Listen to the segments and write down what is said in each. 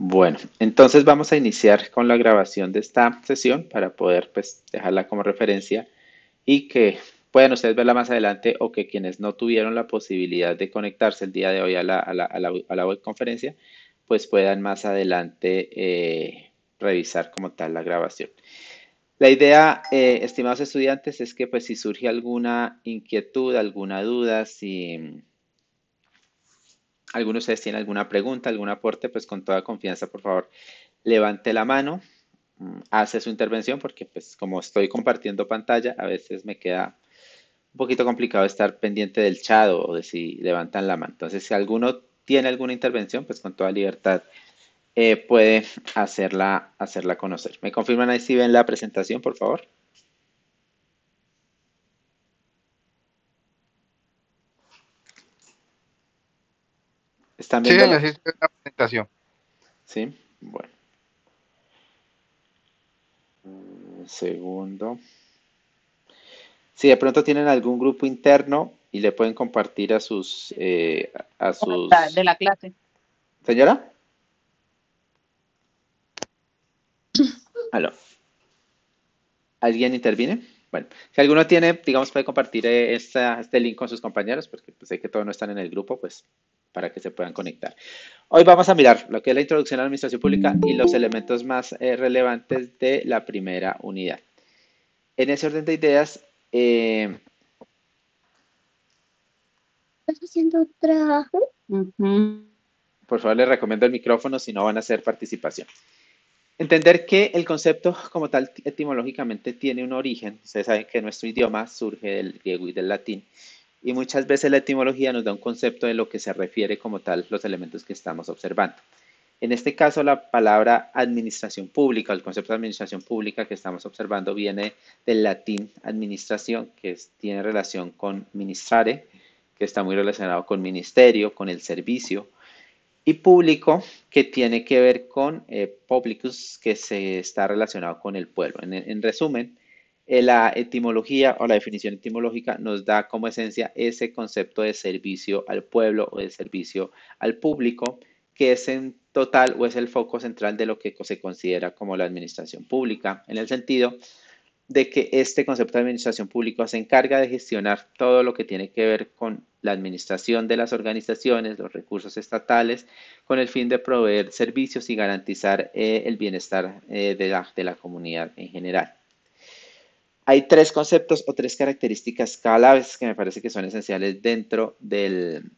Bueno, entonces vamos a iniciar con la grabación de esta sesión para poder pues dejarla como referencia y que puedan ustedes verla más adelante o que quienes no tuvieron la posibilidad de conectarse el día de hoy a la webconferencia, pues puedan más adelante revisar como tal la grabación. La idea, estimados estudiantes, es que pues si surge alguna inquietud, alguna duda, si alguno de ustedes tiene alguna pregunta, algún aporte, pues con toda confianza, por favor, levante la mano, hace su intervención, porque pues como estoy compartiendo pantalla, a veces me queda un poquito complicado estar pendiente del chat o de si levantan la mano. Entonces, si alguno tiene alguna intervención, pues con toda libertad puede hacerla conocer. ¿Me confirman ahí si ven la presentación, por favor? ¿Están Sí, viendo? señor, sí, estoy en la presentación. Sí, bueno, un segundo. Si de pronto tienen algún grupo interno y le pueden compartir a sus... De la clase. ¿Señora? ¿Aló? ¿Alguien interviene? Bueno, si alguno tiene, digamos, puede compartir este link con sus compañeros, porque pues, sé que todos no están en el grupo, pues para que se puedan conectar. Hoy vamos a mirar lo que es la introducción a la administración pública y los elementos más relevantes de la primera unidad. En ese orden de ideas, ¿Estás haciendo trabajo? Ujú. por favor les recomiendo el micrófono, si no van a hacer participación. Entender que el concepto como tal etimológicamente tiene un origen. Ustedes saben que nuestro idioma surge del griego y del latín. Y muchas veces la etimología nos da un concepto de lo que se refiere como tal los elementos que estamos observando. En este caso, la palabra administración pública, el concepto de administración pública que estamos observando viene del latín administración, que tiene relación con ministrare, que está muy relacionado con ministerio, con el servicio, y público, que tiene que ver con publicus, que se está relacionado con el pueblo. En resumen, la etimología o la definición etimológica nos da como esencia ese concepto de servicio al pueblo o de servicio al público, que es en total o es el foco central de lo que se considera como la administración pública, en el sentido de que este concepto de administración pública se encarga de gestionar todo lo que tiene que ver con la administración de las organizaciones, los recursos estatales, con el fin de proveer servicios y garantizar el bienestar de la comunidad en general. Hay tres conceptos o tres características claves que me parece que son esenciales dentro del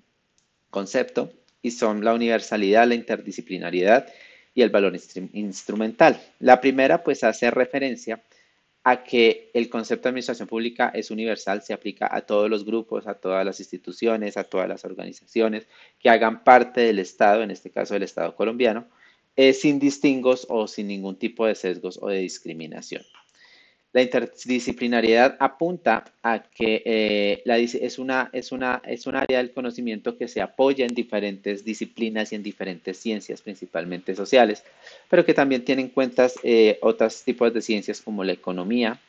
concepto y son la universalidad, la interdisciplinariedad y el valor instrumental. La primera pues hace referencia a que el concepto de administración pública es universal, se aplica a todos los grupos, a todas las instituciones, a todas las organizaciones que hagan parte del Estado, en este caso del Estado colombiano, sin distingos o sin ningún tipo de sesgos o de discriminación. La interdisciplinariedad apunta a que es un área del conocimiento que se apoya en diferentes disciplinas y en diferentes ciencias, principalmente sociales, pero que también tiene en cuenta otros tipos de ciencias como la economía,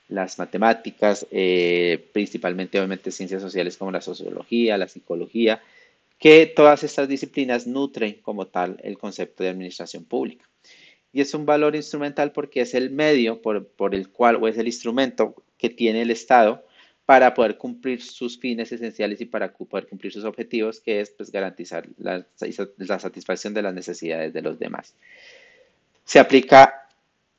las matemáticas, principalmente obviamente ciencias sociales como la sociología, la psicología, que todas estas disciplinas nutren como tal el concepto de administración pública. Y es un valor instrumental porque es el medio por el cual, o es el instrumento que tiene el Estado para poder cumplir sus fines esenciales y para poder cumplir sus objetivos, que es pues, garantizar la satisfacción de las necesidades de los demás. Se aplica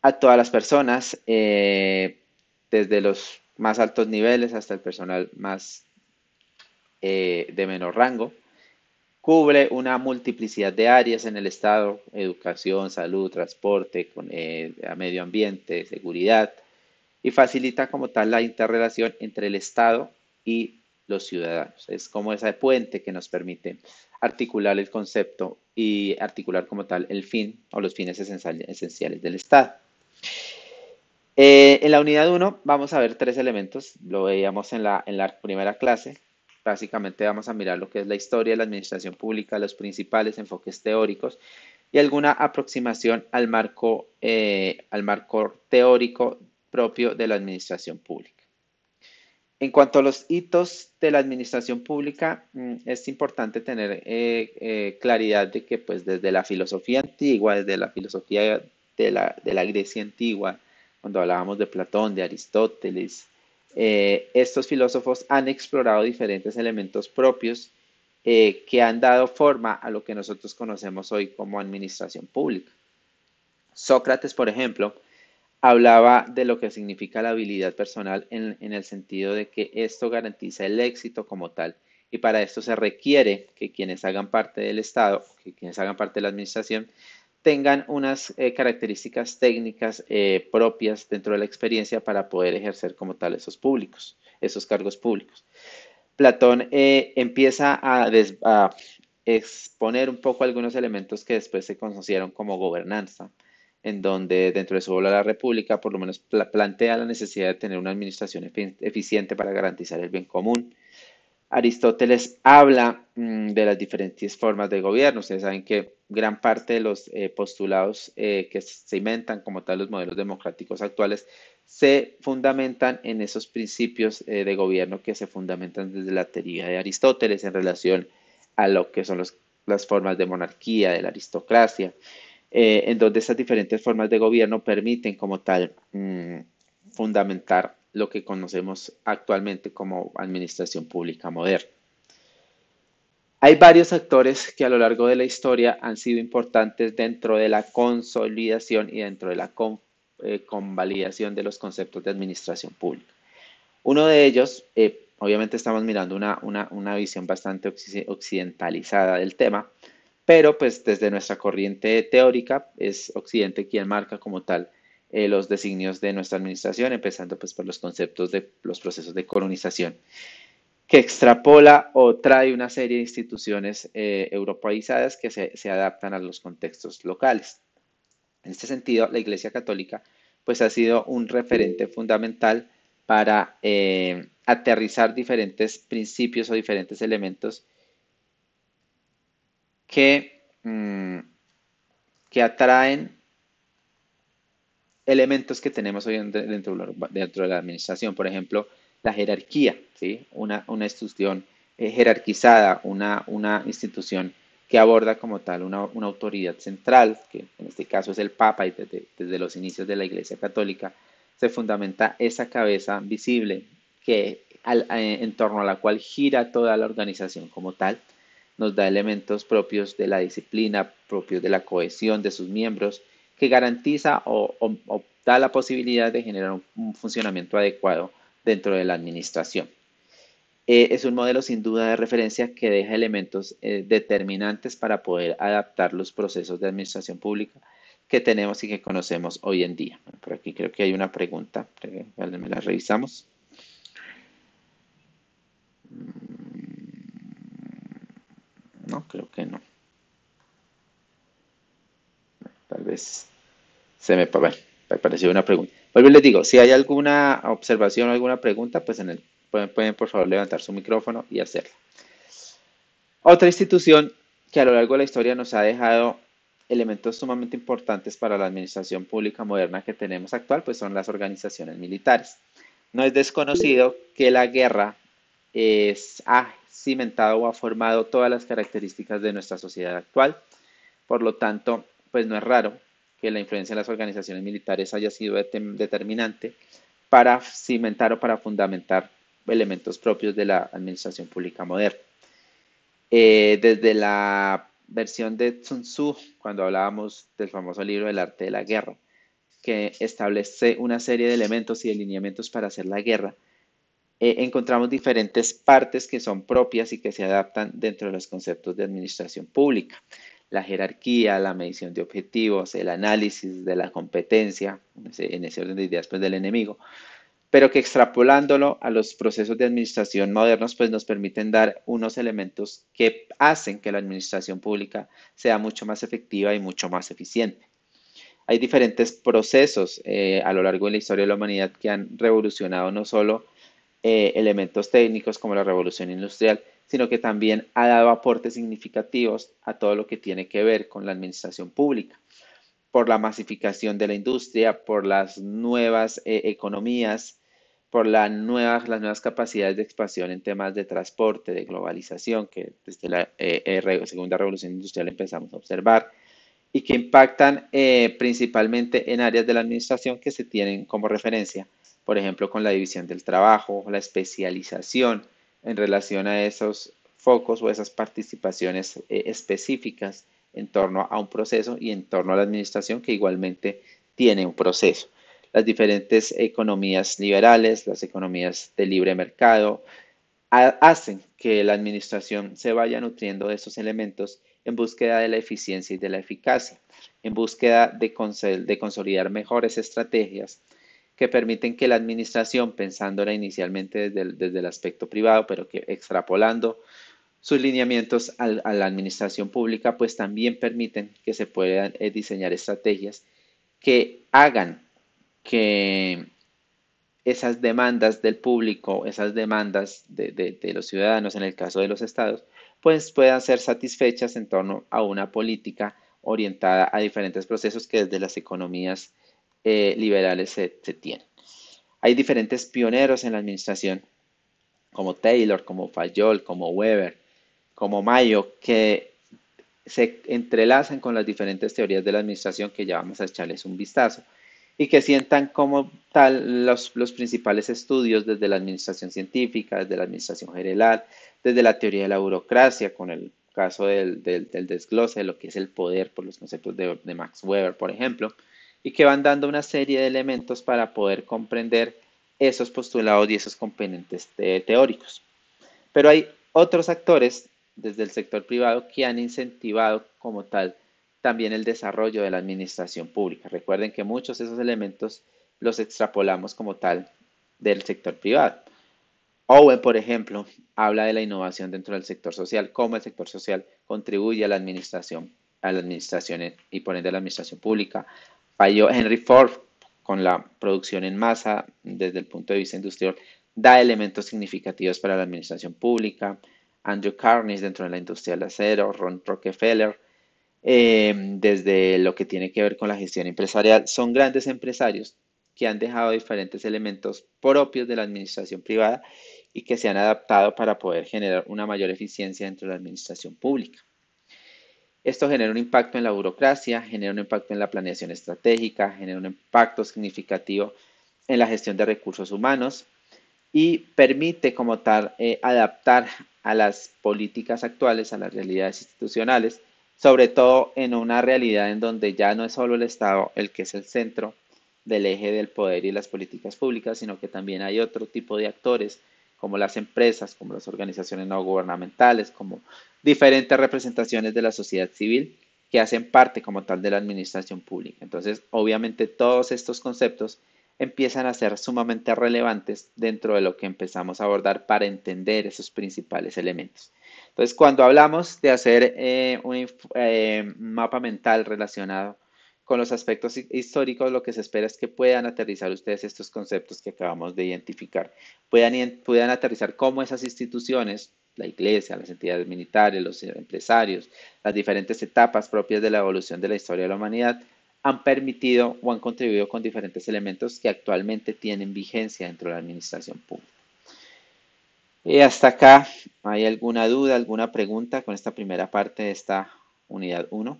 a todas las personas, desde los más altos niveles hasta el personal más de menor rango. Cubre una multiplicidad de áreas en el Estado: educación, salud, transporte, medio ambiente, seguridad, y facilita como tal la interrelación entre el Estado y los ciudadanos. Es como ese puente que nos permite articular el concepto y articular como tal el fin o los fines esenciales del Estado. En la unidad 1 vamos a ver tres elementos, lo veíamos en la primera clase. Básicamente vamos a mirar lo que es la historia de la administración pública, los principales enfoques teóricos y alguna aproximación al marco teórico propio de la administración pública. En cuanto a los hitos de la administración pública, es importante tener claridad de que pues desde la filosofía antigua, desde la filosofía de la Grecia antigua, cuando hablábamos de Platón, de Aristóteles, estos filósofos han explorado diferentes elementos propios que han dado forma a lo que nosotros conocemos hoy como administración pública. Sócrates, por ejemplo, hablaba de lo que significa la habilidad personal en el sentido de que esto garantiza el éxito como tal. Y para esto se requiere que quienes hagan parte del Estado, que quienes hagan parte de la administración, tengan unas características técnicas propias dentro de la experiencia para poder ejercer como tal esos públicos, esos cargos públicos. Platón empieza a exponer un poco algunos elementos que después se conocieron como gobernanza, en donde dentro de su obra La República por lo menos plantea la necesidad de tener una administración eficiente para garantizar el bien común. Aristóteles habla de las diferentes formas de gobierno. Ustedes saben que gran parte de los postulados que se inventan como tal los modelos democráticos actuales se fundamentan en esos principios de gobierno que se fundamentan desde la teoría de Aristóteles en relación a lo que son las formas de monarquía, de la aristocracia, en donde estas diferentes formas de gobierno permiten como tal fundamentar lo que conocemos actualmente como administración pública moderna. Hay varios actores que a lo largo de la historia han sido importantes dentro de la consolidación y dentro de la convalidación de los conceptos de administración pública. Uno de ellos, obviamente estamos mirando una visión bastante occidentalizada del tema, pero pues desde nuestra corriente teórica es Occidente quien marca como tal los designios de nuestra administración, empezando pues por los conceptos de los procesos de colonización, que extrapola o trae una serie de instituciones europeizadas que se adaptan a los contextos locales. En este sentido, la Iglesia Católica pues ha sido un referente fundamental para aterrizar diferentes principios o diferentes elementos que, que atraen elementos que tenemos hoy dentro de la administración. Por ejemplo, la jerarquía, ¿sí? Una institución jerarquizada, una institución que aborda como tal una autoridad central, que en este caso es el Papa, y desde los inicios de la Iglesia Católica se fundamenta esa cabeza visible en torno a la cual gira toda la organización como tal, nos da elementos propios de la disciplina, propios de la cohesión de sus miembros, que garantiza o da la posibilidad de generar un funcionamiento adecuado dentro de la administración. Es un modelo sin duda de referencia que deja elementos determinantes para poder adaptar los procesos de administración pública que tenemos y que conocemos hoy en día. Por aquí creo que hay una pregunta, me la revisamos. No, creo que no. Tal vez bueno, me pareció una pregunta. Vuelvo y les digo, si hay alguna observación o alguna pregunta, pues pueden por favor levantar su micrófono y hacerla. Otra institución que a lo largo de la historia nos ha dejado elementos sumamente importantes para la administración pública moderna que tenemos actual, pues son las organizaciones militares. No es desconocido que la guerra ha cimentado o ha formado todas las características de nuestra sociedad actual. Por lo tanto, pues no es raro que la influencia de las organizaciones militares haya sido determinante para cimentar o para fundamentar elementos propios de la administración pública moderna. Desde la versión de Sun Tzu, cuando hablábamos del famoso libro del arte de la guerra, que establece una serie de elementos y de lineamientos para hacer la guerra, encontramos diferentes partes que son propias y que se adaptan dentro de los conceptos de administración pública. La jerarquía, la medición de objetivos, el análisis de la competencia, en ese orden de ideas pues, del enemigo, pero que extrapolándolo a los procesos de administración modernos, pues nos permiten dar unos elementos que hacen que la administración pública sea mucho más efectiva y mucho más eficiente. Hay diferentes procesos a lo largo de la historia de la humanidad que han revolucionado no solo elementos técnicos como la revolución industrial, sino que también ha dado aportes significativos a todo lo que tiene que ver con la administración pública, por la masificación de la industria, por las nuevas economías, por las nuevas capacidades de expansión en temas de transporte, de globalización, que desde la segunda revolución industrial empezamos a observar y que impactan principalmente en áreas de la administración que se tienen como referencia, por ejemplo, con la división del trabajo, la especialización en relación a esos focos o esas participaciones específicas en torno a un proceso y en torno a la administración que igualmente tiene un proceso. Las diferentes economías liberales, las economías de libre mercado, hacen que la administración se vaya nutriendo de esos elementos en búsqueda de la eficiencia y de la eficacia, en búsqueda de consolidar mejores estrategias que permiten que la administración, pensándola inicialmente desde el aspecto privado, pero que extrapolando sus lineamientos a la administración pública, pues también permiten que se puedan diseñar estrategias que hagan que esas demandas del público, esas demandas de los ciudadanos en el caso de los estados, pues puedan ser satisfechas en torno a una política orientada a diferentes procesos que desde las economías liberales se tienen. Hay diferentes pioneros en la administración, como Taylor, como Fayol, como Weber, como Mayo, que se entrelazan con las diferentes teorías de la administración que ya vamos a echarles un vistazo y que sientan como tal los principales estudios desde la administración científica, desde la administración general, desde la teoría de la burocracia, con el caso del desglose de lo que es el poder por los conceptos de Max Weber, por ejemplo, y que van dando una serie de elementos para poder comprender esos postulados y esos componentes teóricos. Pero hay otros actores desde el sector privado que han incentivado como tal también el desarrollo de la administración pública. Recuerden que muchos de esos elementos los extrapolamos como tal del sector privado. Owen, por ejemplo, habla de la innovación dentro del sector social, cómo el sector social contribuye a la administración y por ende a la administración pública. Falló Henry Ford con la producción en masa desde el punto de vista industrial, da elementos significativos para la administración pública. Andrew Carnegie dentro de la industria del acero, Ron Rockefeller, desde lo que tiene que ver con la gestión empresarial, son grandes empresarios que han dejado diferentes elementos propios de la administración privada y que se han adaptado para poder generar una mayor eficiencia dentro de la administración pública. Esto genera un impacto en la burocracia, genera un impacto en la planeación estratégica, genera un impacto significativo en la gestión de recursos humanos y permite como tal adaptar a las políticas actuales, a las realidades institucionales, sobre todo en una realidad en donde ya no es solo el Estado el que es el centro del eje del poder y las políticas públicas, sino que también hay otro tipo de actores como las empresas, como las organizaciones no gubernamentales, como diferentes representaciones de la sociedad civil que hacen parte como tal de la administración pública. Entonces, obviamente todos estos conceptos empiezan a ser sumamente relevantes dentro de lo que empezamos a abordar para entender esos principales elementos. Entonces, cuando hablamos de hacer mapa mental relacionado con los aspectos históricos, lo que se espera es que puedan aterrizar ustedes estos conceptos que acabamos de identificar, puedan aterrizar cómo esas instituciones, la iglesia, las entidades militares, los empresarios, las diferentes etapas propias de la evolución de la historia de la humanidad, han permitido o han contribuido con diferentes elementos que actualmente tienen vigencia dentro de la administración pública. Y hasta acá, ¿hay alguna duda, alguna pregunta con esta primera parte de esta unidad 1?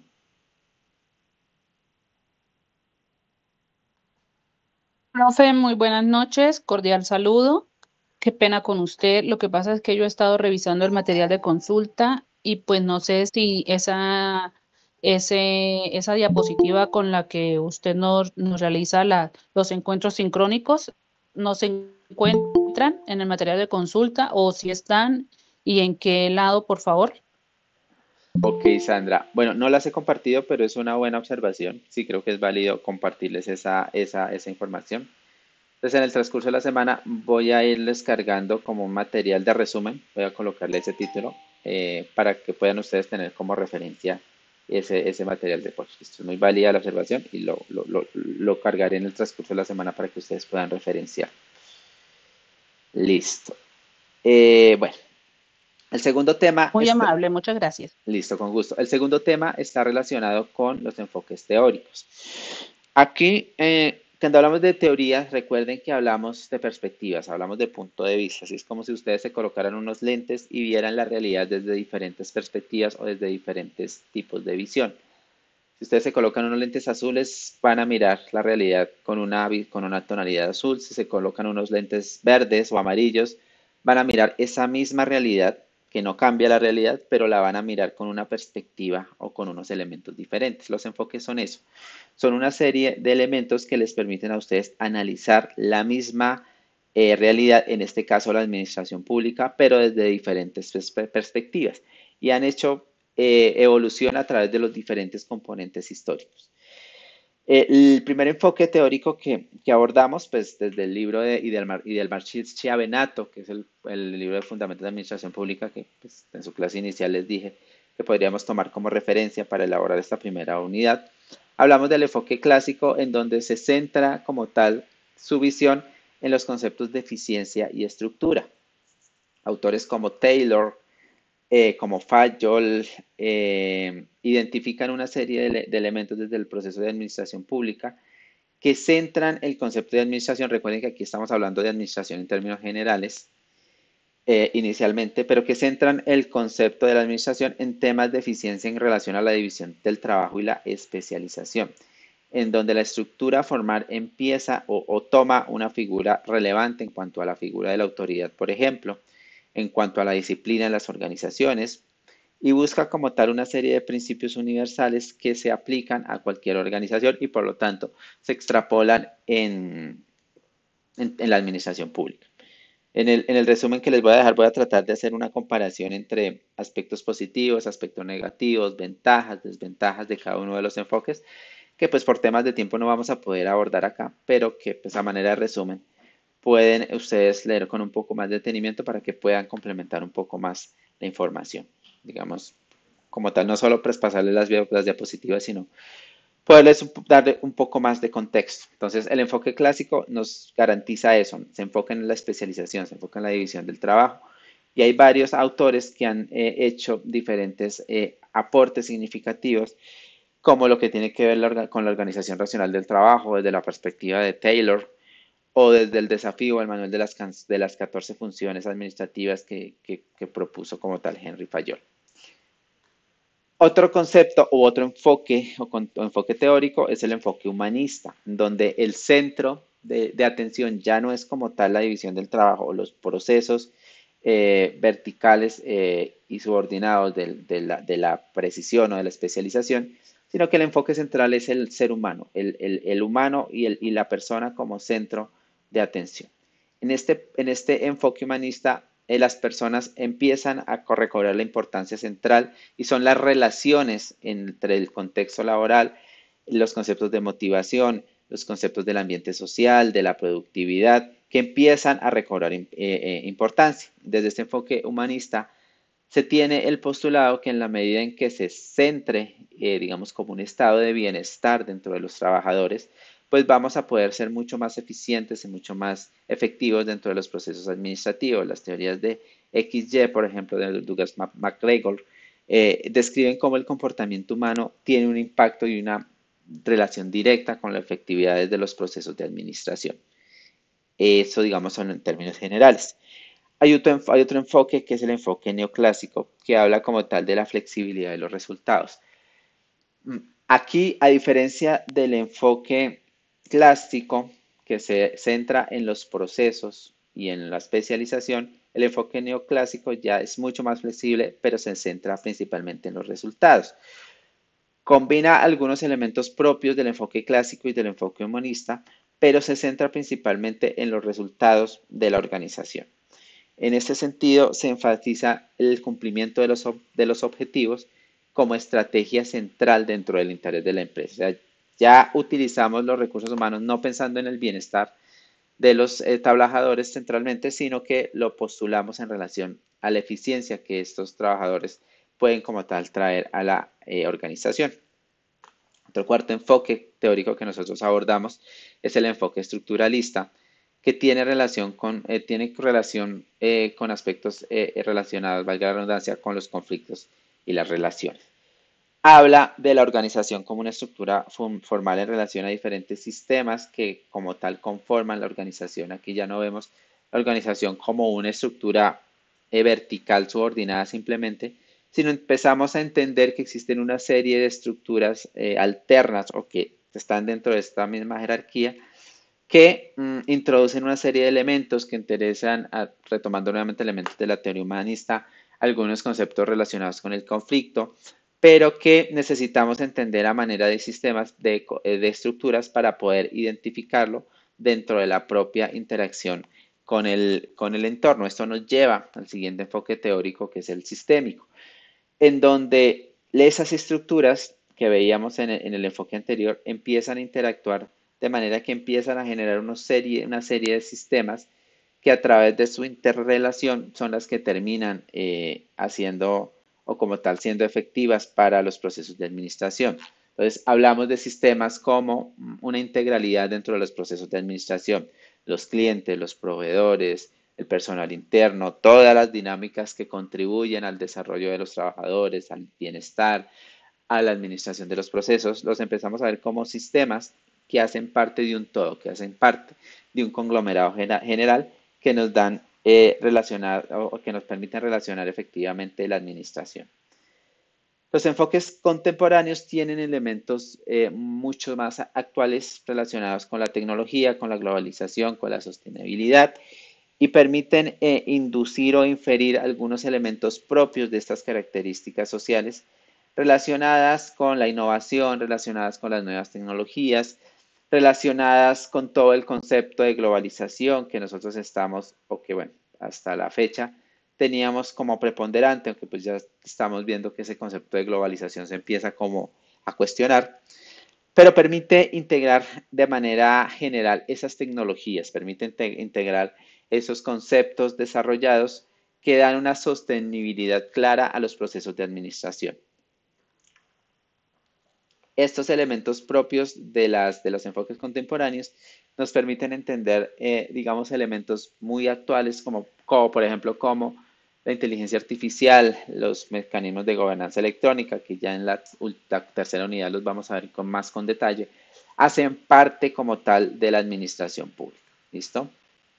Profe, muy buenas noches, cordial saludo. Qué pena con usted. Lo que pasa es que yo he estado revisando el material de consulta y pues no sé si esa diapositiva con la que usted nos realiza los encuentros sincrónicos no se encuentran en el material de consulta o si están y en qué lado, por favor. Ok, Sandra. Bueno, no las he compartido, pero es una buena observación. Sí, creo que es válido compartirles esa información. Entonces, en el transcurso de la semana voy a irles cargando como un material de resumen. Voy a colocarle ese título para que puedan ustedes tener como referencia ese material de post. Esto es muy válida la observación y lo cargaré en el transcurso de la semana para que ustedes puedan referenciar. Listo. Bueno, el segundo tema Muy está, amable, muchas gracias. listo, con gusto. El segundo tema está relacionado con los enfoques teóricos. Aquí Cuando hablamos de teoría, recuerden que hablamos de perspectivas, hablamos de punto de vista. Así es como si ustedes se colocaran unos lentes y vieran la realidad desde diferentes perspectivas o desde diferentes tipos de visión. Si ustedes se colocan unos lentes azules, van a mirar la realidad con una tonalidad azul. Si se colocan unos lentes verdes o amarillos, van a mirar esa misma realidad, que no cambia la realidad, pero la van a mirar con una perspectiva o con unos elementos diferentes. Los enfoques son eso. Son una serie de elementos que les permiten a ustedes analizar la misma realidad, en este caso la administración pública, pero desde diferentes perspectivas. Y han hecho evolución a través de los diferentes componentes históricos. El primer enfoque teórico que abordamos, pues desde el libro de Idelmar Chiavenato, que es el libro de Fundamentos de Administración Pública, que pues, en su clase inicial les dije que podríamos tomar como referencia para elaborar esta primera unidad. Hablamos del enfoque clásico, en donde se centra como tal su visión en los conceptos de eficiencia y estructura. Autores como Taylor, como Fayol, identifican una serie de elementos desde el proceso de administración pública que centran el concepto de administración. Recuerden que aquí estamos hablando de administración en términos generales inicialmente, pero que centran el concepto de la administración en temas de eficiencia en relación a la división del trabajo y la especialización, en donde la estructura formal empieza o toma una figura relevante en cuanto a la figura de la autoridad, por ejemplo, en cuanto a la disciplina en las organizaciones, y busca como tal una serie de principios universales que se aplican a cualquier organización y por lo tanto se extrapolan en la administración pública. En el resumen que les voy a dejar, voy a tratar de hacer una comparación entre aspectos positivos, aspectos negativos, ventajas, desventajas de cada uno de los enfoques, que pues por temas de tiempo no vamos a poder abordar acá, pero que pues a manera de resumen pueden ustedes leer con un poco más de detenimiento para que puedan complementar un poco más la información. Digamos, como tal, no solo pasarles las diapositivas, sino poderles darle un poco más de contexto. Entonces, el enfoque clásico nos garantiza eso, se enfoca en la especialización, se enfoca en la división del trabajo. Y hay varios autores que han hecho diferentes aportes significativos, como lo que tiene que ver con la organización racional del trabajo desde la perspectiva de Taylor, o desde el desafío, el manual de las 14 funciones administrativas que propuso como tal Henry Fayol. Otro concepto u otro enfoque o enfoque teórico es el enfoque humanista, donde el centro de atención ya no es como tal la división del trabajo o los procesos verticales y subordinados de la precisión o de la especialización, sino que el enfoque central es el ser humano, el humano y la persona como centro de atención. En este enfoque humanista, las personas empiezan a recobrar la importancia central y son las relaciones entre el contexto laboral, los conceptos de motivación, los conceptos del ambiente social, de la productividad, que empiezan a recobrar importancia. Desde este enfoque humanista se tiene el postulado que en la medida en que se centre, digamos, como un estado de bienestar dentro de los trabajadores, pues vamos a poder ser mucho más eficientes y mucho más efectivos dentro de los procesos administrativos. Las teorías de XY, por ejemplo, de Douglas MacGregor, describen cómo el comportamiento humano tiene un impacto y una relación directa con la efectividad de los procesos de administración. Eso, digamos, son en términos generales. Hay otro enfoque que es el enfoque neoclásico, que habla como tal de la flexibilidad de los resultados. Aquí, a diferencia del enfoque clásico, que se centra en los procesos y en la especialización, el enfoque neoclásico ya es mucho más flexible, pero se centra principalmente en los resultados. Combina algunos elementos propios del enfoque clásico y del enfoque humanista, pero se centra principalmente en los resultados de la organización. En este sentido, se enfatiza el cumplimiento de los objetivos como estrategia central dentro del interés de la empresa. O sea, ya utilizamos los recursos humanos no pensando en el bienestar de los trabajadores centralmente, sino que lo postulamos en relación a la eficiencia que estos trabajadores pueden como tal traer a la organización. Otro cuarto enfoque teórico que nosotros abordamos es el enfoque estructuralista, que tiene relación con aspectos relacionados, valga la redundancia, con los conflictos y las relaciones. habla de la organización como una estructura formal en relación a diferentes sistemas que como tal conforman la organización. Aquí ya no vemos la organización como una estructura vertical subordinada simplemente, sino empezamos a entender que existen una serie de estructuras alternas o que están dentro de esta misma jerarquía que introducen una serie de elementos que interesan, retomando nuevamente elementos de la teoría humanista, algunos conceptos relacionados con el conflicto, pero que necesitamos entender a manera de sistemas, de estructuras para poder identificarlo dentro de la propia interacción con el entorno. Esto nos lleva al siguiente enfoque teórico, que es el sistémico, en donde esas estructuras que veíamos en el enfoque anterior empiezan a interactuar de manera que empiezan a generar una serie de sistemas que a través de su interrelación son las que terminan haciendo o como tal siendo efectivas para los procesos de administración. Entonces, hablamos de sistemas como una integralidad dentro de los procesos de administración, los clientes, los proveedores, el personal interno, todas las dinámicas que contribuyen al desarrollo de los trabajadores, al bienestar, a la administración de los procesos, los empezamos a ver como sistemas que hacen parte de un todo, que hacen parte de un conglomerado general que nos dan relacionar o que nos permiten relacionar efectivamente la administración. Los enfoques contemporáneos tienen elementos mucho más actuales relacionados con la tecnología, con la globalización, con la sostenibilidad y permiten inducir o inferir algunos elementos propios de estas características sociales relacionadas con la innovación, relacionadas con las nuevas tecnologías, relacionadas con todo el concepto de globalización que nosotros estamos, o que bueno, hasta la fecha teníamos como preponderante, aunque pues ya estamos viendo que ese concepto de globalización se empieza como a cuestionar, pero permite integrar de manera general esas tecnologías, permite integrar esos conceptos desarrollados que dan una sostenibilidad clara a los procesos de administración. Estos elementos propios de los enfoques contemporáneos nos permiten entender, digamos, elementos muy actuales como por ejemplo, como la inteligencia artificial, los mecanismos de gobernanza electrónica, que ya en la tercera unidad los vamos a ver más con detalle, hacen parte como tal de la administración pública. ¿Listo?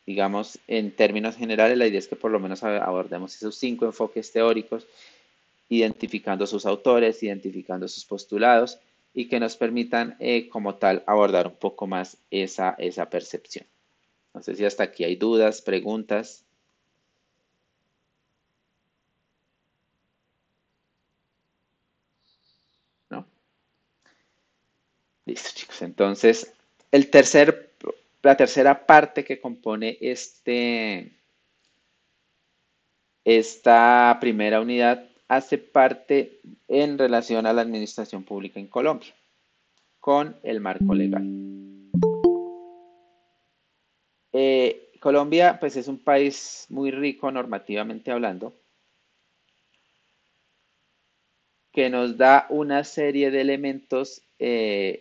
Digamos, en términos generales, la idea es que por lo menos abordemos esos 5 enfoques teóricos, identificando sus autores, identificando sus postulados y que nos permitan como tal abordar un poco más esa percepción. No sé si hasta aquí hay dudas, preguntas. ¿No? Listo, chicos. Entonces, la tercera parte que compone esta primera unidad hace parte en relación a la administración pública en Colombia, con el marco legal. Colombia, pues es un país muy rico normativamente hablando, que nos da una serie de elementos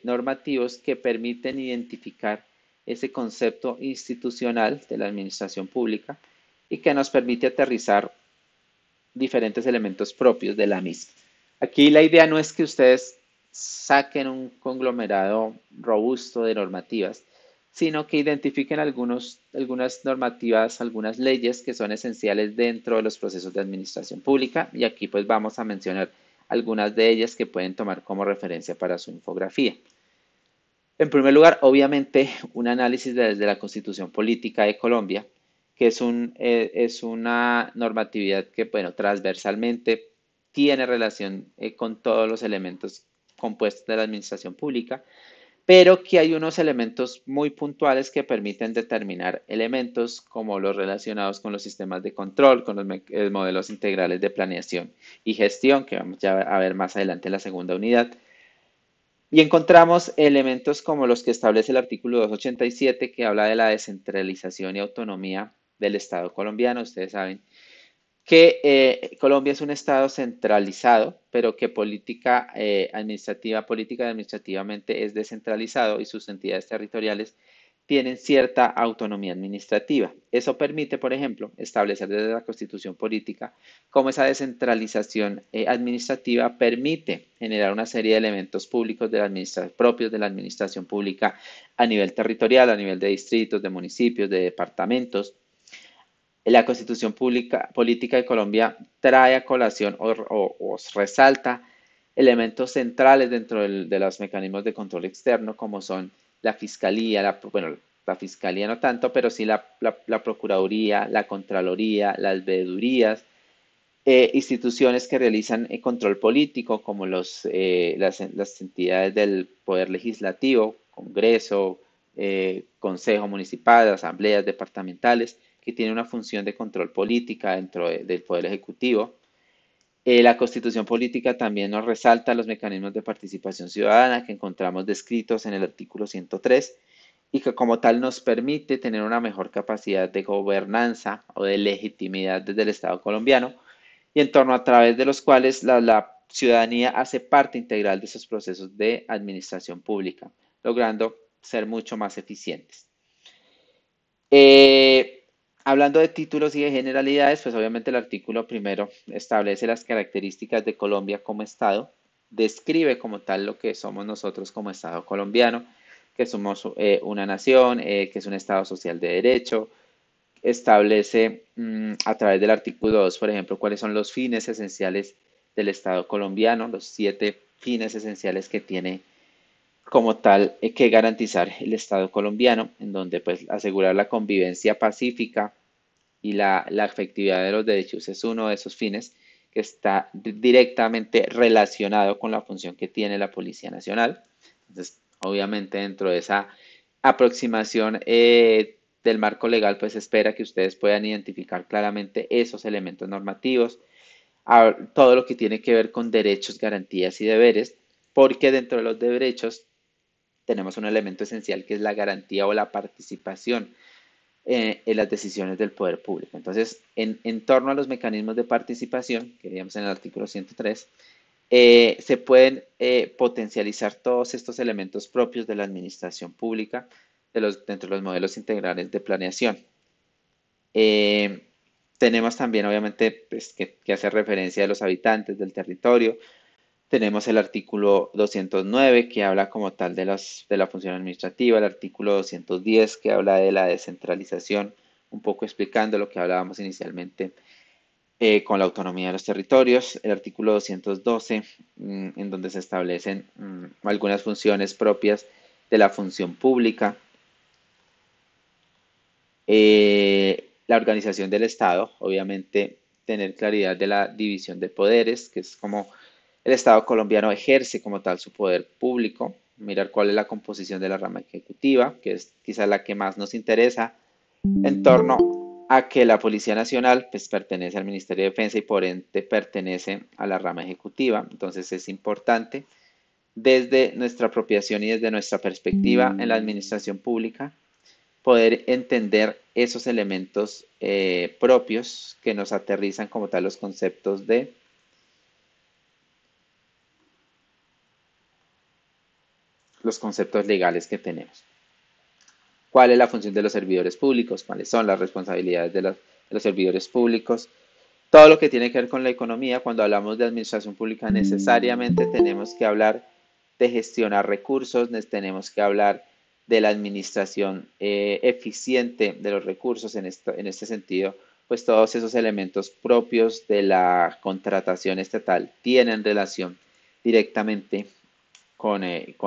normativos que permiten identificar ese concepto institucional de la administración pública y que nos permite aterrizar diferentes elementos propios de la misma. Aquí la idea no es que ustedes saquen un conglomerado robusto de normativas, sino que identifiquen algunas normativas, algunas leyes que son esenciales dentro de los procesos de administración pública y aquí pues vamos a mencionar algunas de ellas que pueden tomar como referencia para su infografía. En primer lugar, obviamente, un análisis desde la Constitución Política de Colombia, que es una normatividad que, bueno, transversalmente tiene relación con todos los elementos compuestos de la administración pública, pero que hay unos elementos muy puntuales que permiten determinar elementos como los relacionados con los sistemas de control, con los modelos integrales de planeación y gestión, que vamos ya a ver más adelante en la segunda unidad. Y encontramos elementos como los que establece el artículo 287, que habla de la descentralización y autonomía del Estado colombiano. Ustedes saben que Colombia es un Estado centralizado, pero que política administrativamente es descentralizado y sus entidades territoriales tienen cierta autonomía administrativa. Eso permite, por ejemplo, establecer desde la Constitución política cómo esa descentralización administrativa permite generar una serie de elementos públicos propios de la administración pública a nivel territorial, a nivel de distritos, de municipios, de departamentos. La Constitución política de Colombia trae a colación o resalta elementos centrales dentro de los mecanismos de control externo, como son la Fiscalía, bueno, la Fiscalía no tanto, pero sí la Procuraduría, la Contraloría, las veedurías, instituciones que realizan control político, como las entidades del Poder Legislativo, Congreso, Consejo Municipal, asambleas departamentales, que tienen una función de control política dentro del Poder Ejecutivo. La Constitución política también nos resalta los mecanismos de participación ciudadana que encontramos descritos en el artículo 103 y que como tal nos permite tener una mejor capacidad de gobernanza o de legitimidad desde el Estado colombiano y en torno a través de los cuales la ciudadanía hace parte integral de esos procesos de administración pública, logrando ser mucho más eficientes. Hablando de títulos y de generalidades, pues obviamente el artículo primero establece las características de Colombia como Estado, describe como tal lo que somos nosotros como Estado colombiano, que somos una nación, que es un Estado social de derecho, establece a través del artículo 2, por ejemplo, cuáles son los fines esenciales del Estado colombiano, los 7 fines esenciales que tiene como tal que garantizar el Estado colombiano, en donde pues asegurar la convivencia pacífica y la efectividad de los derechos es uno de esos fines que está directamente relacionado con la función que tiene la Policía Nacional. Entonces, obviamente dentro de esa aproximación del marco legal, pues espera que ustedes puedan identificar claramente esos elementos normativos, todo lo que tiene que ver con derechos, garantías y deberes, porque dentro de los derechos tenemos un elemento esencial que es la garantía o la participación en las decisiones del poder público. Entonces, en torno a los mecanismos de participación, que veíamos en el artículo 103, se pueden potencializar todos estos elementos propios de la administración pública dentro de los modelos integrales de planeación. Eh, tenemos también, obviamente, pues, que hacer referencia a los habitantes del territorio. Tenemos el artículo 209 que habla como tal de la función administrativa, el artículo 210 que habla de la descentralización, un poco explicando lo que hablábamos inicialmente con la autonomía de los territorios, el artículo 212 en donde se establecen algunas funciones propias de la función pública, la organización del Estado, obviamente tener claridad de la división de poderes, que es como el Estado colombiano ejerce como tal su poder público, mirar cuál es la composición de la rama ejecutiva, que es quizá la que más nos interesa, en torno a que la Policía Nacional pues, pertenece al Ministerio de Defensa y por ende pertenece a la rama ejecutiva. Entonces es importante desde nuestra apropiación y desde nuestra perspectiva en la administración pública poder entender esos elementos propios que nos aterrizan como tal los conceptos los conceptos legales que tenemos. ¿Cuál es la función de los servidores públicos? ¿Cuáles son las responsabilidades de los servidores públicos? Todo lo que tiene que ver con la economía, cuando hablamos de administración pública, necesariamente tenemos que hablar de gestionar recursos, tenemos que hablar de la administración eficiente de los recursos en este sentido, pues todos esos elementos propios de la contratación estatal tienen relación directamente con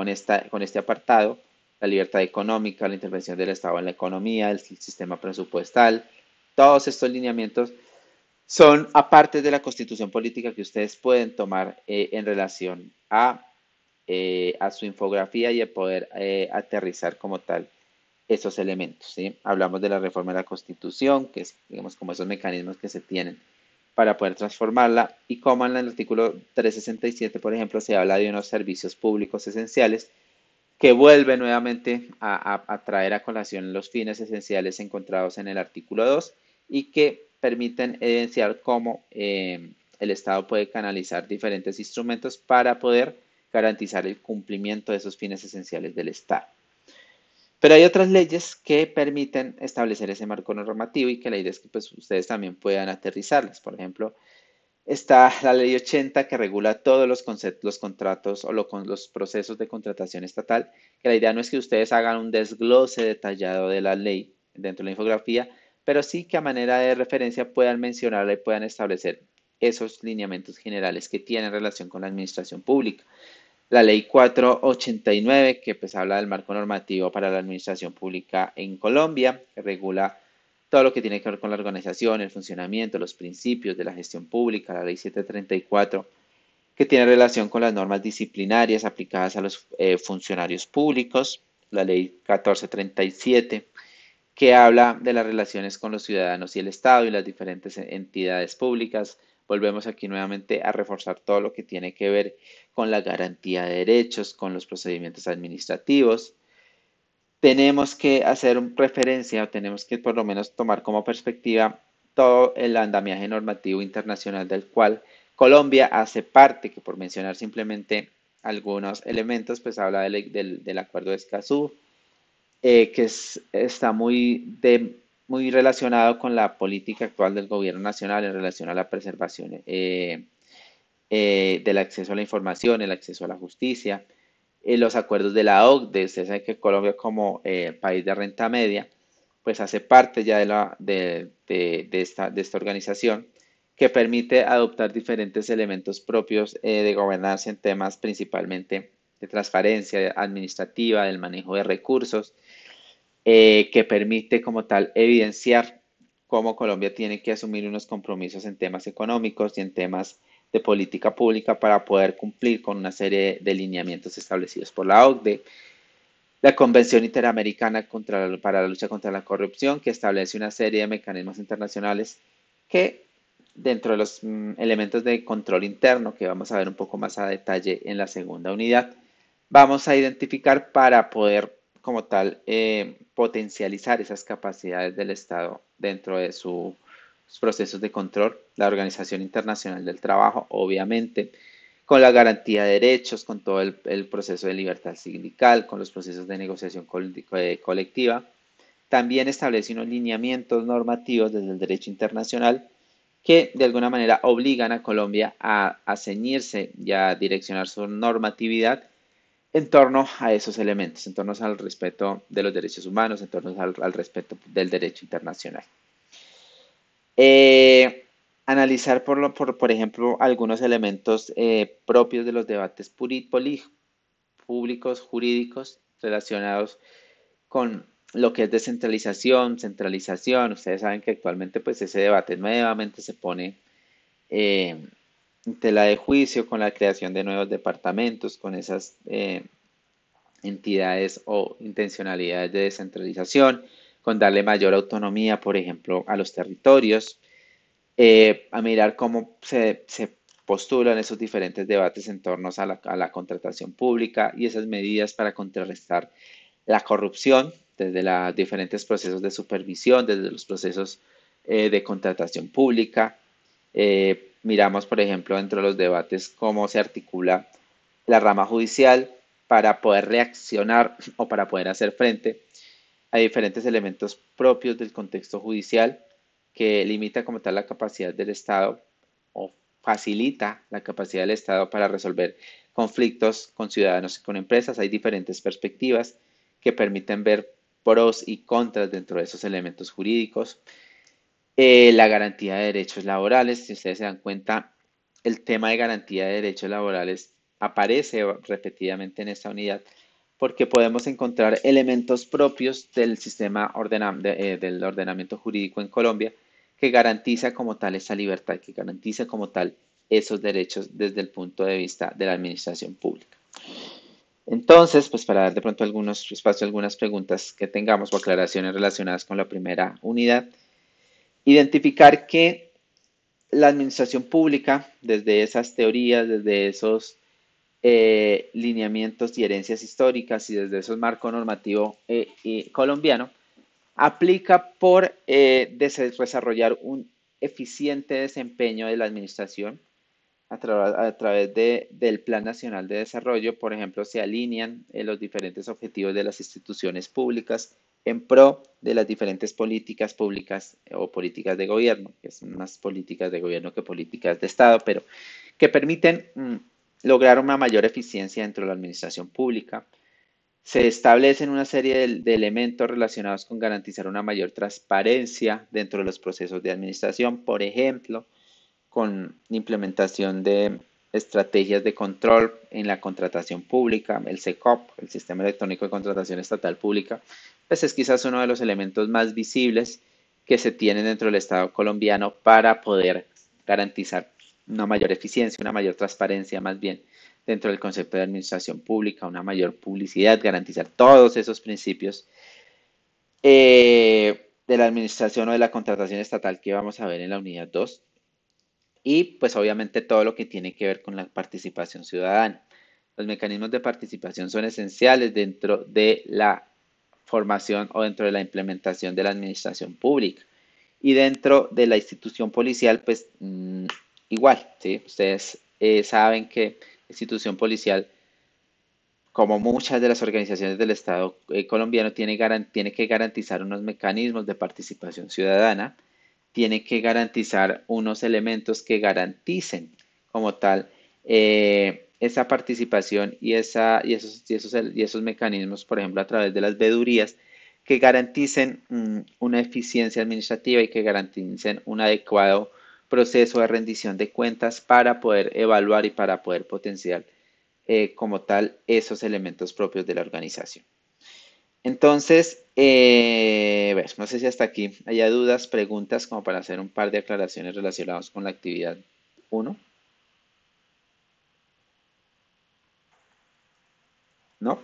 este apartado, la libertad económica, la intervención del Estado en la economía, el sistema presupuestal, todos estos lineamientos son aparte de la constitución política que ustedes pueden tomar en relación a su infografía y a poder aterrizar como tal esos elementos. ¿Sí? Hablamos de la reforma de la constitución, que es, digamos, como esos mecanismos que se tienen para poder transformarla y como en el artículo 367, por ejemplo, se habla de unos servicios públicos esenciales que vuelve nuevamente a traer a colación los fines esenciales encontrados en el artículo 2 y que permiten evidenciar cómo el Estado puede canalizar diferentes instrumentos para poder garantizar el cumplimiento de esos fines esenciales del Estado. Pero hay otras leyes que permiten establecer ese marco normativo y que la idea es que pues, ustedes también puedan aterrizarlas. Por ejemplo, está la Ley 80 que regula todos los conceptos, los contratos o los procesos de contratación estatal, que la idea no es que ustedes hagan un desglose detallado de la ley dentro de la infografía, pero sí que a manera de referencia puedan mencionarla y puedan establecer esos lineamientos generales que tienen relación con la administración pública. La ley 489, que pues habla del marco normativo para la administración pública en Colombia, que regula todo lo que tiene que ver con la organización, el funcionamiento, los principios de la gestión pública. La ley 734, que tiene relación con las normas disciplinarias aplicadas a los funcionarios públicos. La ley 1437, que habla de las relaciones con los ciudadanos y el Estado y las diferentes entidades públicas. Volvemos aquí nuevamente a reforzar todo lo que tiene que ver con la garantía de derechos, con los procedimientos administrativos. Tenemos que hacer referencia o tenemos que por lo menos tomar como perspectiva todo el andamiaje normativo internacional del cual Colombia hace parte, que por mencionar simplemente algunos elementos, pues habla del Acuerdo de Escazú, está muy relacionado con la política actual del gobierno nacional en relación a la preservación del acceso a la información, el acceso a la justicia, los acuerdos de la OCDE. Ustedes saben que Colombia como país de renta media, pues hace parte ya de esta organización que permite adoptar diferentes elementos propios de gobernanza en temas principalmente de transparencia administrativa, del manejo de recursos, que permite como tal evidenciar cómo Colombia tiene que asumir unos compromisos en temas económicos y en temas de política pública para poder cumplir con una serie de lineamientos establecidos por la OCDE. La Convención Interamericana para la lucha contra la corrupción, que establece una serie de mecanismos internacionales que dentro de los elementos de control interno, que vamos a ver un poco más a detalle en la segunda unidad, vamos a identificar para poder como tal potencializar esas capacidades del Estado dentro de sus procesos de control. La Organización Internacional del Trabajo, obviamente, con la garantía de derechos, con todo el proceso de libertad sindical, con los procesos de negociación colectiva. También establece unos lineamientos normativos desde el derecho internacional que de alguna manera obligan a Colombia a ceñirse y a direccionar su normatividad en torno a esos elementos, en torno al respeto de los derechos humanos, en torno al respeto del derecho internacional. Eh, Analizar, por ejemplo, algunos elementos propios de los debates públicos, jurídicos, relacionados con lo que es descentralización, centralización. Ustedes saben que actualmente pues ese debate nuevamente se pone eh, en tela de juicio con la creación de nuevos departamentos, con esas entidades o intencionalidades de descentralización, con darle mayor autonomía, por ejemplo, a los territorios, a mirar cómo se postulan esos diferentes debates en torno a la contratación pública y esas medidas para contrarrestar la corrupción desde los diferentes procesos de supervisión, desde los procesos de contratación pública. Miramos, por ejemplo, dentro de los debates cómo se articula la rama judicial para poder reaccionar o para poder hacer frente a diferentes elementos propios del contexto judicial que limita como tal la capacidad del Estado o facilita la capacidad del Estado para resolver conflictos con ciudadanos y con empresas. Hay diferentes perspectivas que permiten ver pros y contras dentro de esos elementos jurídicos. La garantía de derechos laborales, si ustedes se dan cuenta, el tema de garantía de derechos laborales aparece repetidamente en esta unidad porque podemos encontrar elementos propios del sistema del ordenamiento jurídico en Colombia que garantiza como tal esa libertad, que garantiza como tal esos derechos desde el punto de vista de la administración pública. Entonces, pues para dar de pronto algunos espacio, algunas preguntas que tengamos o aclaraciones relacionadas con la primera unidad, identificar que la administración pública, desde esas teorías, desde esos lineamientos y herencias históricas y desde esos marco normativo colombiano, aplica por desarrollar un eficiente desempeño de la administración a través del Plan Nacional de Desarrollo, por ejemplo, se alinean los diferentes objetivos de las instituciones públicas en pro de las diferentes políticas públicas o políticas de gobierno, que son más políticas de gobierno que políticas de Estado, pero que permiten lograr una mayor eficiencia dentro de la administración pública. Se establecen una serie de elementos relacionados con garantizar una mayor transparencia dentro de los procesos de administración, por ejemplo, con implementación de estrategias de control en la contratación pública, el SECOP, el Sistema Electrónico de Contratación Estatal Pública, pues es quizás uno de los elementos más visibles que se tienen dentro del Estado colombiano para poder garantizar una mayor eficiencia, una mayor transparencia más bien dentro del concepto de administración pública, una mayor publicidad, garantizar todos esos principios de la administración o de la contratación estatal que vamos a ver en la unidad 2 y pues obviamente todo lo que tiene que ver con la participación ciudadana. Los mecanismos de participación son esenciales dentro de la formación o dentro de la implementación de la administración pública. Y dentro de la institución policial, pues igual, ¿sí? Ustedes saben que la institución policial, como muchas de las organizaciones del Estado colombiano, tiene que garantizar unos mecanismos de participación ciudadana, tiene que garantizar unos elementos que garanticen como tal esa participación y esos mecanismos, por ejemplo, a través de las vedurías, que garanticen una eficiencia administrativa y que garanticen un adecuado proceso de rendición de cuentas para poder evaluar y para poder potenciar como tal esos elementos propios de la organización. Entonces, bueno, no sé si hasta aquí haya dudas, preguntas, como para hacer un par de aclaraciones relacionadas con la actividad 1, ¿no?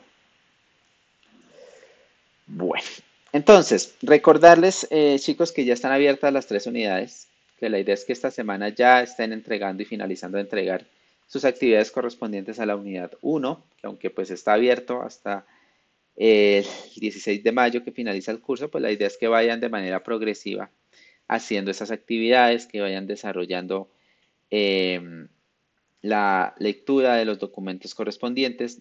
Bueno, entonces, recordarles, chicos, que ya están abiertas las 3 unidades, que la idea es que esta semana ya estén entregando y finalizando de entregar sus actividades correspondientes a la unidad 1, que aunque pues está abierto hasta el 16 de mayo que finaliza el curso, pues la idea es que vayan de manera progresiva haciendo esas actividades, que vayan desarrollando eh, la lectura de los documentos correspondientes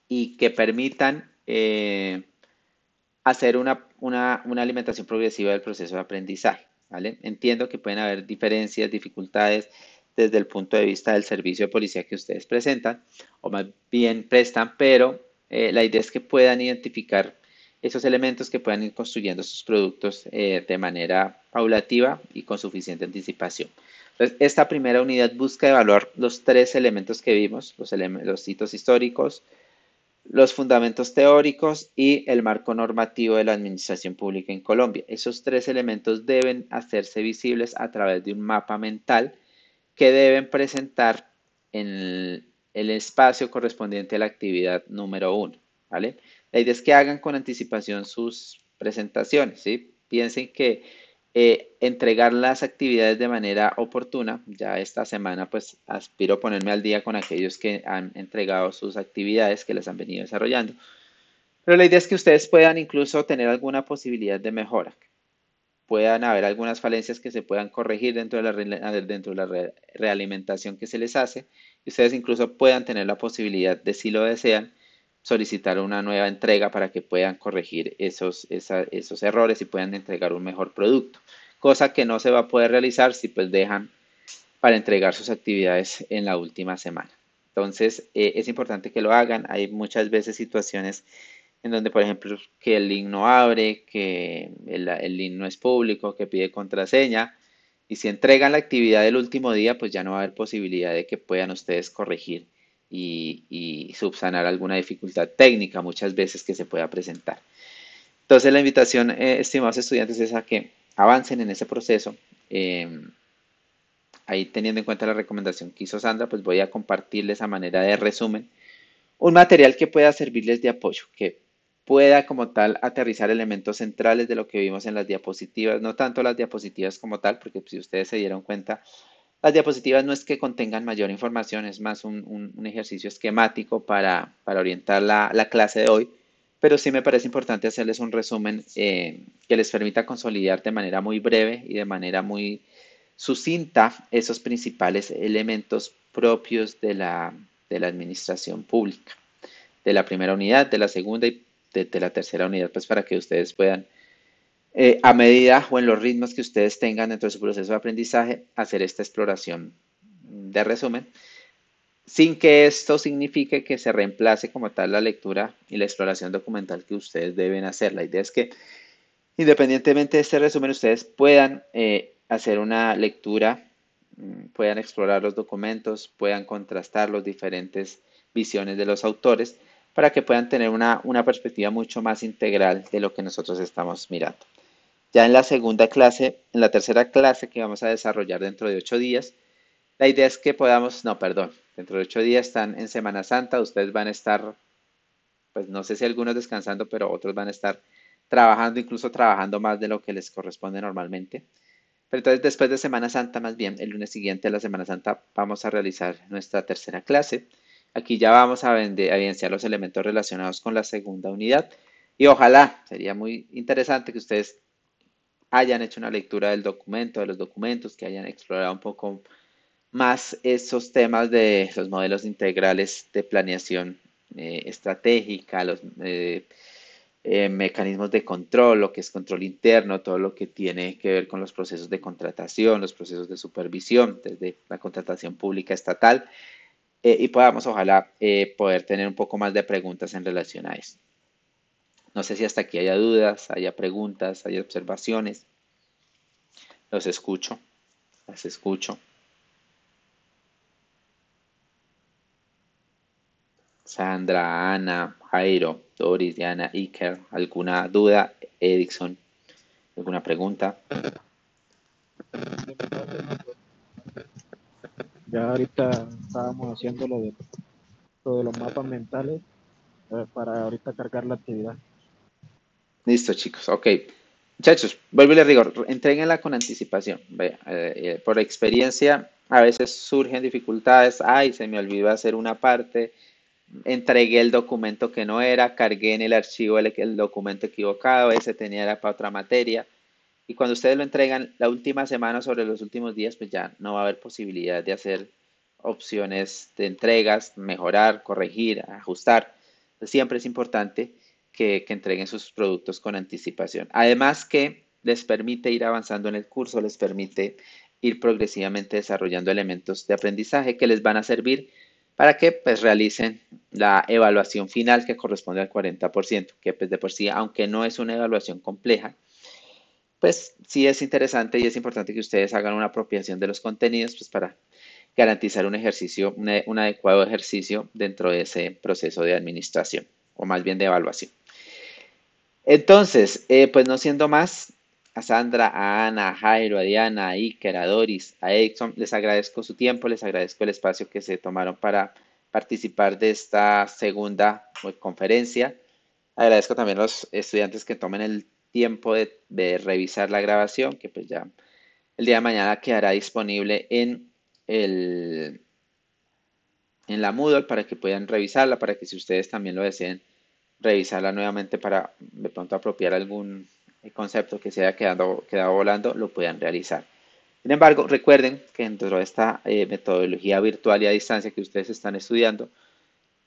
y que permitan hacer una alimentación progresiva del proceso de aprendizaje, ¿vale? Entiendo que pueden haber diferencias, dificultades desde el punto de vista del servicio de policía que ustedes presentan o más bien prestan, pero la idea es que puedan identificar esos elementos que puedan ir construyendo sus productos de manera paulativa y con suficiente anticipación. Entonces, esta primera unidad busca evaluar los 3 elementos que vimos, los hitos históricos, los fundamentos teóricos y el marco normativo de la administración pública en Colombia. Esos 3 elementos deben hacerse visibles a través de un mapa mental que deben presentar en el espacio correspondiente a la actividad número 1, ¿vale? La idea es que hagan con anticipación sus presentaciones, ¿sí? Piensen que entregar las actividades de manera oportuna, ya esta semana pues aspiro a ponerme al día con aquellos que han entregado sus actividades, que las han venido desarrollando, pero la idea es que ustedes puedan incluso tener alguna posibilidad de mejora, puedan haber algunas falencias que se puedan corregir dentro de la realimentación que se les hace y ustedes incluso puedan tener la posibilidad de, si lo desean, solicitar una nueva entrega para que puedan corregir esos errores y puedan entregar un mejor producto, cosa que no se va a poder realizar si pues dejan para entregar sus actividades en la última semana. Entonces, es importante que lo hagan. Hay muchas veces situaciones en donde, por ejemplo, que el link no abre, que el link no es público, que pide contraseña. Y si entregan la actividad del último día, pues ya no va a haber posibilidad de que puedan ustedes corregir y subsanar alguna dificultad técnica muchas veces que se pueda presentar. Entonces, la invitación, estimados estudiantes, es a que avancen en ese proceso. Ahí teniendo en cuenta la recomendación que hizo Sandra, pues voy a compartirles a manera de resumen un material que pueda servirles de apoyo, que pueda como tal aterrizar elementos centrales de lo que vimos en las diapositivas, no tanto las diapositivas como tal, porque si ustedes se dieron cuenta, las diapositivas no es que contengan mayor información, es más un ejercicio esquemático para orientar la clase de hoy, pero sí me parece importante hacerles un resumen que les permita consolidar de manera muy breve y de manera muy sucinta esos principales elementos propios de la administración pública, de la primera unidad, de la segunda y de la tercera unidad, pues para que ustedes puedan, a medida o en los ritmos que ustedes tengan dentro de su proceso de aprendizaje, hacer esta exploración de resumen, sin que esto signifique que se reemplace como tal la lectura y la exploración documental que ustedes deben hacer. La idea es que independientemente de este resumen, ustedes puedan hacer una lectura, puedan explorar los documentos, puedan contrastar las diferentes visiones de los autores para que puedan tener una perspectiva mucho más integral de lo que nosotros estamos mirando. Ya en la segunda clase, en la tercera clase que vamos a desarrollar dentro de 8 días, la idea es que podamos, no, perdón, dentro de 8 días están en Semana Santa, ustedes van a estar, pues no sé si algunos descansando, pero otros van a estar trabajando, incluso trabajando más de lo que les corresponde normalmente. Pero entonces después de Semana Santa, más bien, el lunes siguiente a la Semana Santa, vamos a realizar nuestra tercera clase. Aquí ya vamos a evidenciar los elementos relacionados con la segunda unidad. Y ojalá, sería muy interesante que ustedes hayan hecho una lectura del documento, de los documentos, que hayan explorado un poco más esos temas de los modelos integrales de planeación estratégica, los mecanismos de control, lo que es control interno, todo lo que tiene que ver con los procesos de contratación, los procesos de supervisión, desde la contratación pública estatal, y podamos, ojalá, poder tener un poco más de preguntas en relación a eso. No sé si hasta aquí haya dudas, haya preguntas, haya observaciones. Los escucho, las escucho. Sandra, Ana, Jairo, Doris, Diana, Iker, ¿alguna duda? Edison, ¿alguna pregunta? Ya ahorita estábamos haciendo lo de los mapas mentales para ahorita cargar la actividad. Listo, chicos, ok. Muchachos, vuelvo y les digo, entréguenla con anticipación. Vea, por experiencia, a veces surgen dificultades. Ay, se me olvidó hacer una parte, entregué el documento que no era, cargué en el archivo el documento equivocado, ese tenía era para otra materia. Y cuando ustedes lo entregan la última semana sobre los últimos días, pues ya no va a haber posibilidad de hacer opciones de entregas, mejorar, corregir, ajustar. Entonces, siempre es importante que entreguen sus productos con anticipación. Además que les permite ir avanzando en el curso, les permite ir progresivamente desarrollando elementos de aprendizaje que les van a servir para que pues realicen la evaluación final que corresponde al 40%, que pues de por sí, aunque no es una evaluación compleja, pues sí es interesante y es importante que ustedes hagan una apropiación de los contenidos pues para garantizar un ejercicio, un adecuado ejercicio dentro de ese proceso de administración o más bien de evaluación. Entonces, pues no siendo más, a Sandra, a Ana, a Jairo, a Diana, a Iker, a Doris, a Edson, les agradezco su tiempo, les agradezco el espacio que se tomaron para participar de esta segunda conferencia. Agradezco también a los estudiantes que tomen el tiempo de revisar la grabación, que pues ya el día de mañana quedará disponible el, en la Moodle para que puedan revisarla, para que si ustedes también lo deseen, revisarla nuevamente para de pronto apropiar algún concepto que se haya quedado volando, lo puedan realizar. Sin embargo, recuerden que dentro de esta metodología virtual y a distancia que ustedes están estudiando,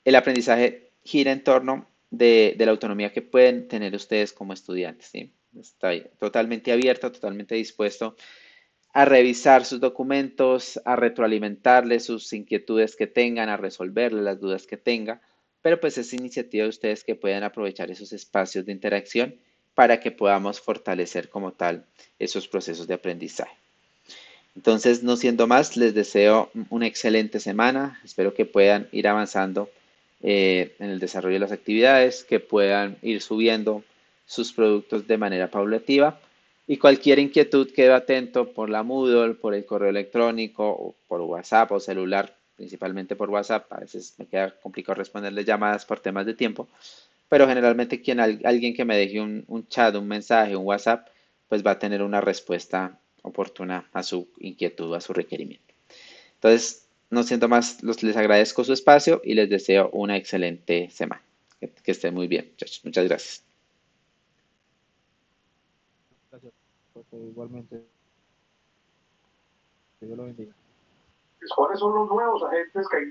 el aprendizaje gira en torno de la autonomía que pueden tener ustedes como estudiantes, ¿sí? Estoy totalmente abierto, totalmente dispuesto a revisar sus documentos, a retroalimentarles sus inquietudes que tengan, a resolverles las dudas que tenga, pero pues es iniciativa de ustedes que puedan aprovechar esos espacios de interacción para que podamos fortalecer como tal esos procesos de aprendizaje. Entonces, no siendo más, les deseo una excelente semana. Espero que puedan ir avanzando en el desarrollo de las actividades, que puedan ir subiendo sus productos de manera paulativa. Y cualquier inquietud, quedo atento por la Moodle, por el correo electrónico, o por WhatsApp o celular, principalmente por WhatsApp. A veces me queda complicado responderles llamadas por temas de tiempo, pero generalmente alguien que me deje un chat, un mensaje, un WhatsApp, pues va a tener una respuesta oportuna a su inquietud, a su requerimiento. Entonces, no siento más, les agradezco su espacio y les deseo una excelente semana. Que estén muy bien, muchachos. Muchas gracias. Gracias. Igualmente. Que Dios lo bendiga. ¿Cuáles son los nuevos agentes que hay